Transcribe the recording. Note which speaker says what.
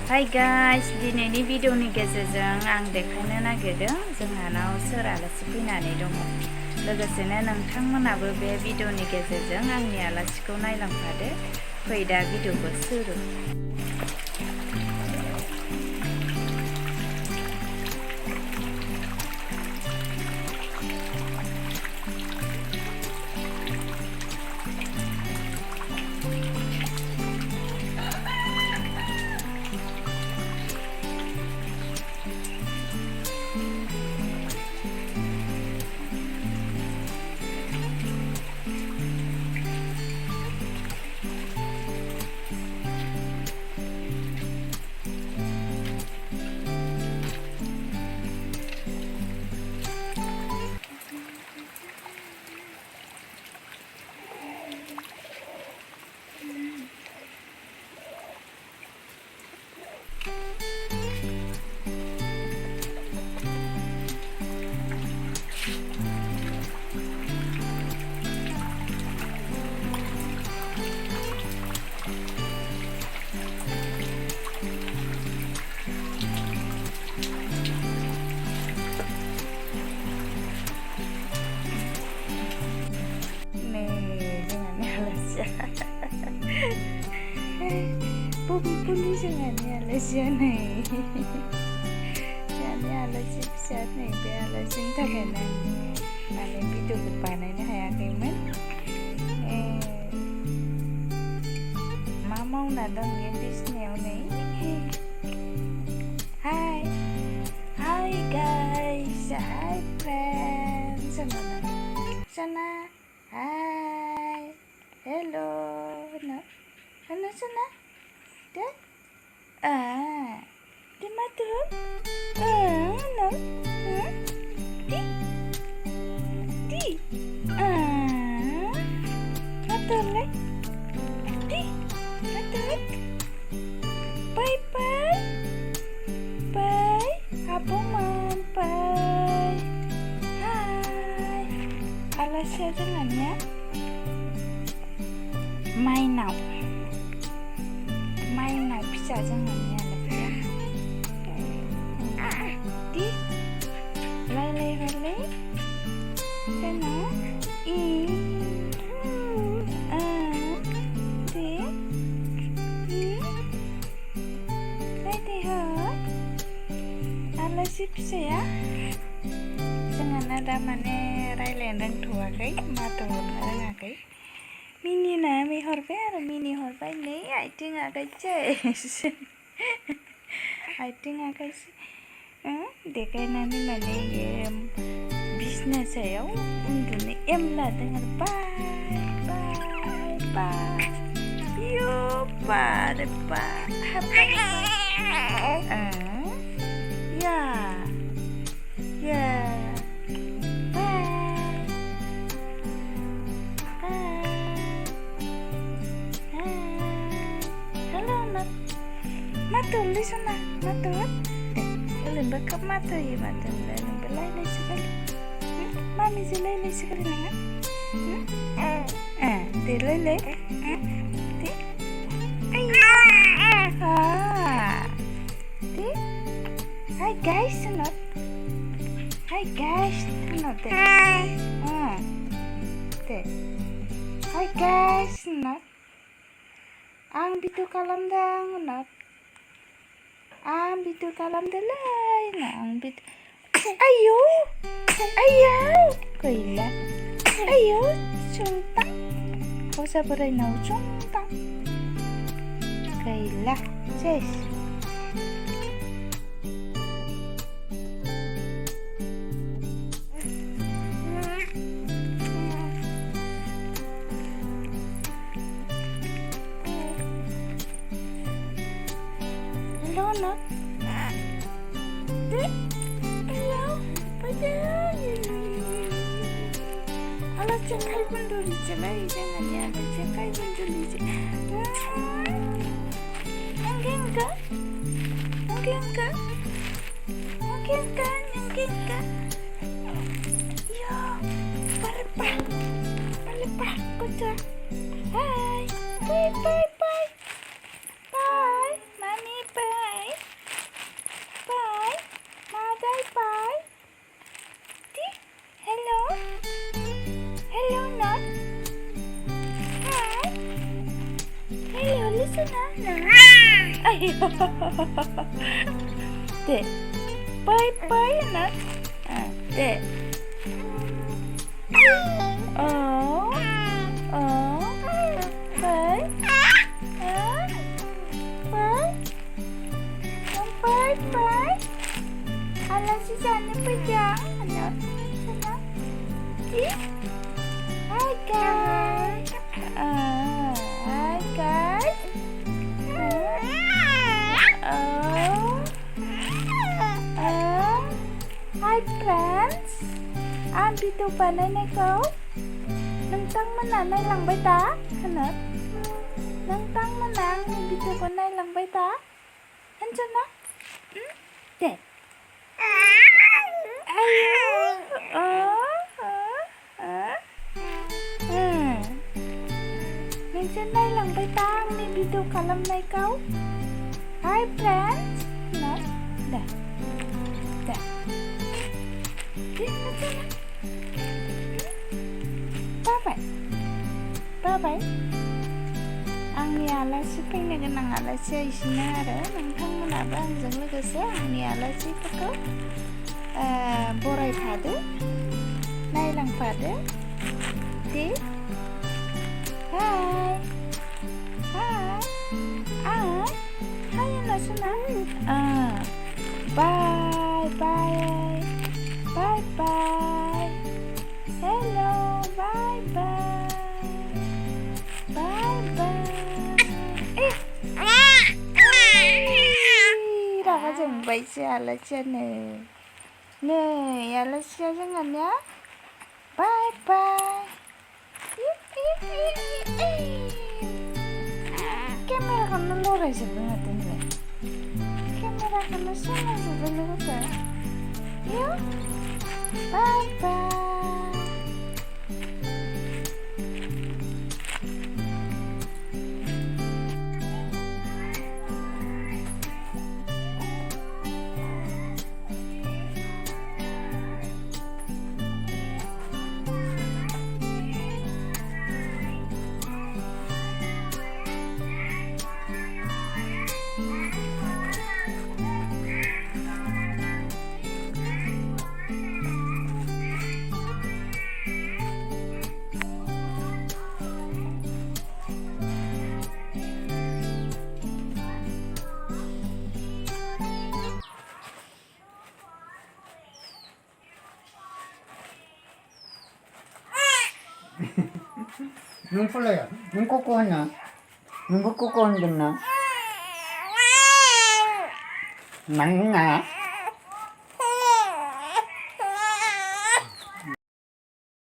Speaker 1: Hi guys, दिनैनि भिडिअनि गेजेरजों आं देखायनो नागिरदों जोंहानाव सोर आलासि फैनानै दङ। लोगोसेनो नोंथांमोनाबो बे भिडिअनि गेजेरजों आंनि आलासिखौ नायलांफादो। फै दा भिडिअखौ सुरु। Puli jangan ya alasnya nih. Jangan alasnya bisa nih, biar alasnya tak kena. Nanti video kepananya kayak gimana? Mama udah dongeng bisnya nih. Hai, hai guys, hai friends, sana, hai, hello, sana. Dad? Di mata? No. Di? Mata lek? Di? Mata lek? Bye. Bye. Apa man? Bye. Hai. Alasnya jangannya. Main now bisa jangannya lebih di lele sana alasnya bisa ya jangan ada mana railendang tuakai mata roङाखै मिनिना हरबाय आरो मिनि हरबाय नै आथिं आखाइ देखायनानै माने बिसना सायाव उन्दुनो एम लादों आरो बाय यो बारे बा या Matul di sana, matul. Kalian bakal matul ya matul. Dan berlai sekali. Mami si lele sekali nengah. Di lele. Di. Di. Hai guys, not. Hai guys, not deh. Deh. Hai guys, not. Ang bitu kalam dang, not. Bitu kalam dalay na ang bitu ayo kaila ayo suntang kosa beray na suntang kaila ses hello not Alas cakay bunduli jalai jangan ya alas cakay bunduli Anggenka yo palepah kuda hai bye mami bye Ayo. Dek. Bye-bye anak. Dek. Oh. Oh. Bye. Bye. Bye-bye. Ala si sana pejang. Anak. Sana. Hi guys. Hi guys. Hi friends. Dito ba na ikaw? Nangtang mananay lang ba ta? Hanap? Nangtang manang dito ba na lang ba ta? Andiyan na? Dek. Nandiyan na lang ba ta? May dito kalam na ikaw? Hi friends. Hanap? Dek. Dek. Dek, nandiyan na. Bye-bye. Bye-bye. आंनि आलासि फैनो गोनां आलासिया इसिनो आरो नोंथांमोनाबो आंजों लोगोसे आंनि आलासिफोरखौ बरायफादो नायलांफादो दे हाय हाय हाय हाय आलासिना बाय बाय बाय बाय हेलो बाय बाय बाय बाय रागा जोंबायसो आलासियानो नै आलासिया जोंहानिया बाय बाय केमेराखौनो लरायजोबो माथो नोंलाय केमेराखौनो सोलायजोबो लोगोफोर बाय बाय
Speaker 2: Nung pala yan? Nung kukuha na? Nung kukuha na? Nang nga?